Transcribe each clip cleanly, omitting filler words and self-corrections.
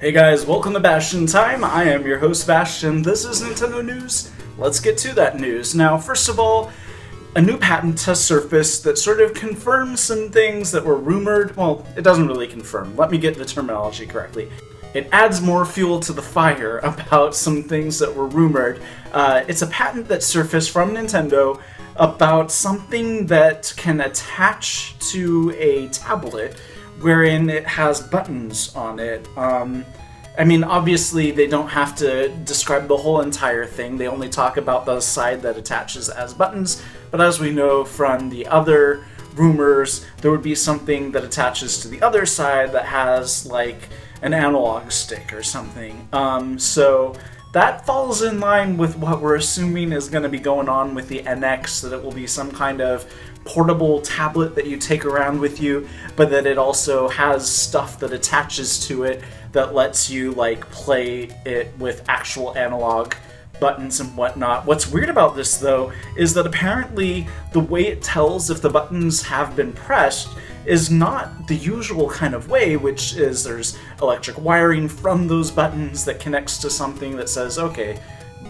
Hey guys, welcome to Bastion Time. I am your host Bastion. This is Nintendo News. Let's get to that news. Now, first of all, a new patent has surfaced that sort of confirms some things that were rumored. Well, it doesn't really confirm. Let me get the terminology correctly. It adds more fuel to the fire about some things that were rumored. It's a patent that surfaced from Nintendo about something that can attach to a tablet wherein it has buttons on it. I mean, obviously they don't have to describe the whole entire thing. They only talk about the side that attaches as buttons. But as we know from the other rumors, there would be something that attaches to the other side that has like an analog stick or something. So that falls in line with what we're assuming is going to be going on with the NX, that it will be some kind of portable tablet that you take around with you, but that it also has stuff that attaches to it that lets you like play it with actual analog buttons and whatnot. What's weird about this though is that apparently the way it tells if the buttons have been pressed is not the usual kind of way, which is there's electric wiring from those buttons that connects to something that says, okay,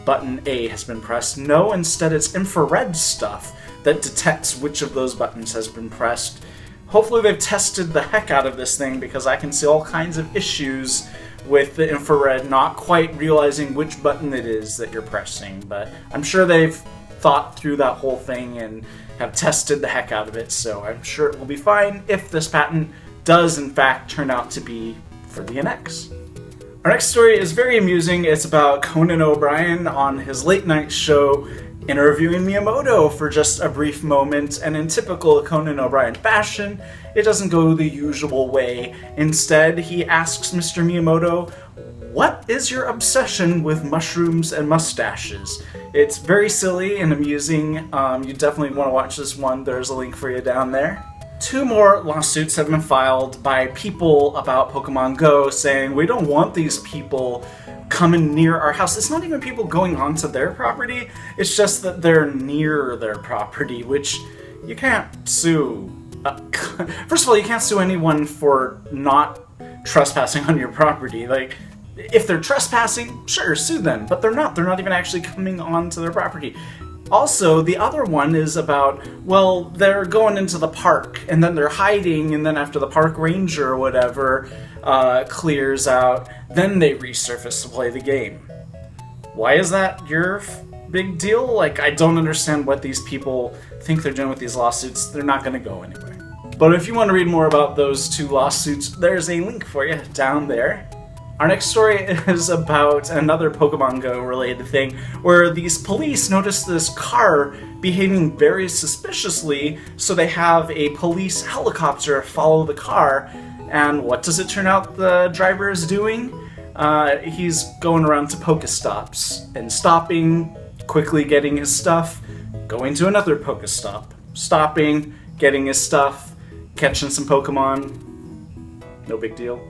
button A has been pressed. No, instead it's infrared stuff that detects which of those buttons has been pressed. Hopefully they've tested the heck out of this thing, because I can see all kinds of issues with the infrared not quite realizing which button it is that you're pressing, but I'm sure they've thought through that whole thing and have tested the heck out of it, so I'm sure it will be fine if this patent does in fact turn out to be for the NX. Our next story is very amusing. It's about Conan O'Brien on his late night show interviewing Miyamoto for just a brief moment, and in typical Conan O'Brien fashion, it doesn't go the usual way. Instead, he asks Mr. Miyamoto, "What is your obsession with mushrooms and mustaches?" It's very silly and amusing. You definitely want to watch this one. There's a link for you down there. 2 more lawsuits have been filed by people about Pokemon Go saying, we don't want these people coming near our house. It's not even people going onto their property, it's just that they're near their property, which you can't sue. First of all, you can't sue anyone for not trespassing on your property. Like, if they're trespassing, sure, sue them, but they're not. They're not even actually coming onto their property. Also, the other one is about, well, they're going into the park, and then they're hiding, and then after the park ranger or whatever clears out, then they resurface to play the game. Why is that your big deal? Like, I don't understand what these people think they're doing with these lawsuits. They're not going to go anywhere. But if you want to read more about those 2 lawsuits, there's a link for you down there. Our next story is about another Pokemon Go related thing, where these police notice this car behaving very suspiciously, so they have a police helicopter follow the car, and what does it turn out the driver is doing? He's going around to Pokestops and stopping, quickly getting his stuff, going to another Pokestop, stopping, getting his stuff, catching some Pokemon. No big deal.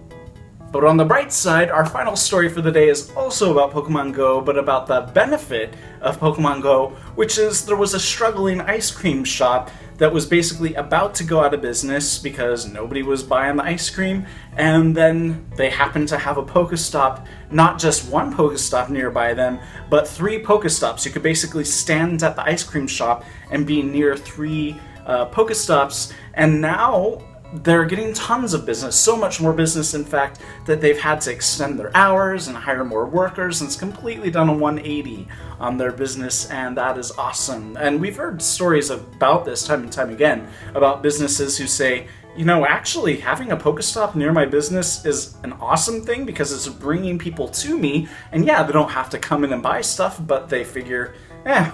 But on the bright side, our final story for the day is also about Pokemon Go, but about the benefit of Pokemon Go, which is there was a struggling ice cream shop that was basically about to go out of business because nobody was buying the ice cream, and then they happened to have a Pokestop, not just one Pokestop nearby them, but 3 Pokestops. You could basically stand at the ice cream shop and be near 3 Pokestops, and now they're getting tons of business, so much more business, in fact, that they've had to extend their hours and hire more workers, and it's completely done a 180 on their business, and that is awesome. And we've heard stories about this time and time again, about businesses who say, you know, actually having a Pokestop near my business is an awesome thing because it's bringing people to me, and yeah, they don't have to come in and buy stuff, but they figure,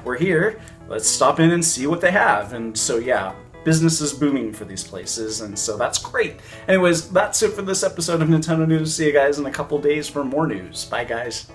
we're here, let's stop in and see what they have. And so yeah, business is booming for these places, and so that's great. Anyways, that's it for this episode of Nintendo News. See you guys in a couple days for more news. Bye, guys.